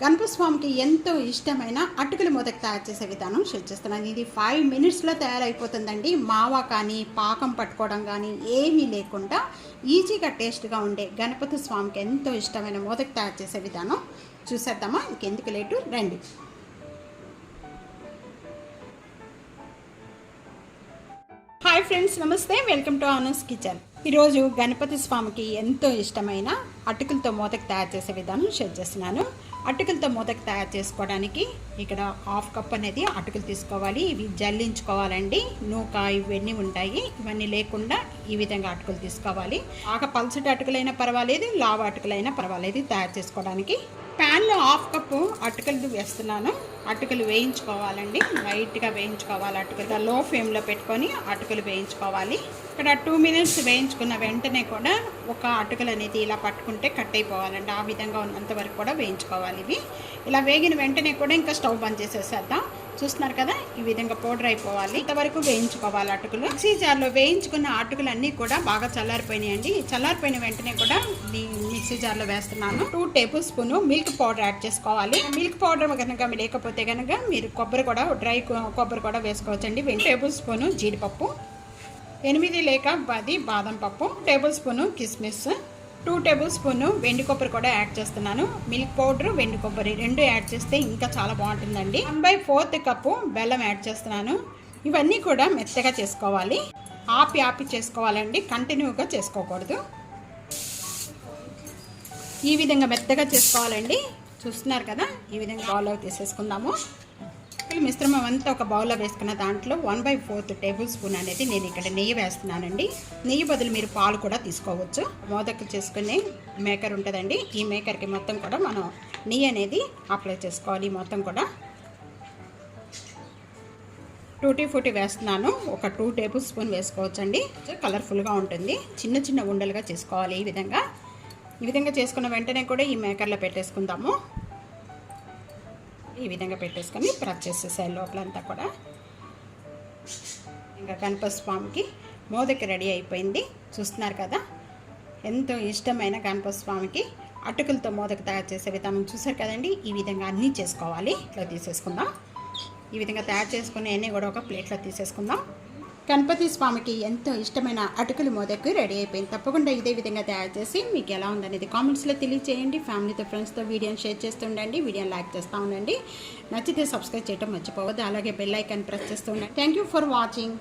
గణపతి స్వామికి ఎంతో ఇష్టమైన అటుకుల మోదక్ తయారు చేసే విధానం షేర్ చేస్తున్నాను. ఇది 5 మినిట్స్లో తయారైపోతుందండి. మావా కానీ పాకం పట్టుకోవడం కానీ ఏమీ లేకుండా ఈజీగా టేస్ట్గా ఉండే గణపతి స్వామికి ఎంతో ఇష్టమైన మోదక్ తయారు చేసే విధానం చూసేద్దామా? ఇంకెందుకు లేటు, రండి. హాయ్ ఫ్రెండ్స్, నమస్తే, వెల్కమ్ టు అనూస్ కిచెన్. ఈరోజు గణపతి స్వామికి ఎంతో ఇష్టమైన అటుకులతో మోదక్ తయారు చేసే విధానం షేర్ చేస్తున్నాను. అటుకులతో మోదక్ తయారు చేసుకోవడానికి ఇక్కడ 1/2 కప్ అనేది అటుకులు తీసుకోవాలి. ఇవి జల్లించుకోవాలండి. నూక ఇవన్నీ ఉంటాయి, ఇవన్నీ లేకుండా ఈ విధంగా అటుకులు తీసుకోవాలి. బాగా పల్చటి అటుకులైనా పర్వాలేదు, లావు అటుకులైనా పర్వాలేదు తయారు చేసుకోవడానికి. ప్యాన్లో 1/2 కప్పు అటుకులు వేస్తున్నాను. అటుకులు వేయించుకోవాలండి, లైట్గా వేయించుకోవాలి. అటుకులు లో ఫ్లేమ్లో పెట్టుకొని అటుకులు వేయించుకోవాలి. ఇక్కడ 2 మినిట్స్ వేయించుకున్న వెంటనే కూడా ఒక అటుకులు అనేది ఇలా పట్టుకుంటే కట్ అయిపోవాలండి. ఆ విధంగా ఉన్నంత వరకు కూడా వేయించుకోవాలి. ఇవి ఇలా వేగిన వెంటనే కూడా ఇంకా స్టవ్ బంద్ చేసేసేద్దాం. చూస్తున్నారు కదా, ఈ విధంగా పౌడర్ అయిపోవాలి. ఇంతవరకు వేయించుకోవాలి అటుకులు. మిక్సీ జార్లో వేయించుకున్న అటుకులు అన్నీ కూడా బాగా చల్లారిపోయినాయండి. చల్లారిపోయిన వెంటనే కూడా మిక్సీ జార్లో వేస్తున్నాను. 2 table spoon milk powder add చేసుకోవాలి. మిల్క్ పౌడర్ కనుక లేకపోతే కనుక మీరు కొబ్బరి కూడా, డ్రై కొబ్బరి కూడా వేసుకోవచ్చండి. 1 టేబుల్ స్పూన్ జీడిపప్పు, 8 లేక 10 బాదం పప్పు, 1 టేబుల్ స్పూన్ కిస్మిస్, 2 టేబుల్ స్పూన్ వెండి కొబ్బరి కూడా యాడ్ చేస్తున్నాను. మిల్క్ పౌడర్, వెండి కొబ్బరి రెండు యాడ్ చేస్తే ఇంకా చాలా బాగుంటుందండి. 1/4 కప్పు బెల్లం యాడ్ చేస్తున్నాను. ఇవన్నీ కూడా మెత్తగా చేసుకోవాలి. ఆపి చేసుకోవాలండి, కంటిన్యూగా చేసుకోకూడదు. ఈ విధంగా మెత్తగా చేసుకోవాలండి. చూస్తున్నారు కదా, ఈ విధంగా బౌల్లో తీసేసుకుందాము. మిశ్రమం అంతా ఒక బౌల్లో వేసుకున్న దాంట్లో 1/4 టేబుల్ స్పూన్ అనేది నేను ఇక్కడ నెయ్యి వేస్తున్నానండి. నెయ్యి బదులు మీరు పాలు కూడా తీసుకోవచ్చు. మోదక్ చేసుకునే మేకర్ ఉంటుందండి, ఈ మేకర్కి మొత్తం కూడా మనం నెయ్యి అనేది అప్లై చేసుకోవాలి. మొత్తం కూడా టూటీ ఫ్రూటీ వేస్తున్నాను. ఒక 2 టేబుల్ స్పూన్ వేసుకోవచ్చండి. కలర్ఫుల్గా ఉంటుంది. చిన్న చిన్న ఉండలుగా చేసుకోవాలి. ఈ విధంగా చేసుకున్న వెంటనే కూడా ఈ మేకర్లో పెట్టేసుకుందాము. ఈ విధంగా పెట్టేసుకొని ప్రెస్ చేసేసాయి లోపలంతా కూడా. ఇంకా గణపతి స్వామికి మోదక్ రెడీ అయిపోయింది. చూస్తున్నారు కదా, ఎంతో ఇష్టమైన గణపతి స్వామికి అటుకులతో మోదక్ తయారు చేసే విధానం చూసారు కదండి. ఈ విధంగా అన్నీ చేసుకోవాలి. ఇట్లా తీసేసుకుందాం. ఈ విధంగా తయారు చేసుకుని అన్నీ కూడా ఒక ప్లేట్లో తీసేసుకుందాం. గణపతి స్వామికి ఎంతో ఇష్టమైన అటుకుల మోదక్ రెడీ అయిపోయింది. తప్పకుండా ఇదే విధంగా తయారు చేసి మీకు ఎలా ఉందనేది కామెంట్స్లో తెలియజేయండి. ఫ్యామిలీతో, ఫ్రెండ్స్తో వీడియోని షేర్ చేస్తుండండి. వీడియోని లైక్ చేస్తూ ఉండండి. నచ్చితే సబ్స్క్రైబ్ చేయడం మర్చిపోవద్దు. అలాగే బెల్ ఐకాన్ ప్రెస్ చేస్తూ ఉండండి. Thank you for watching.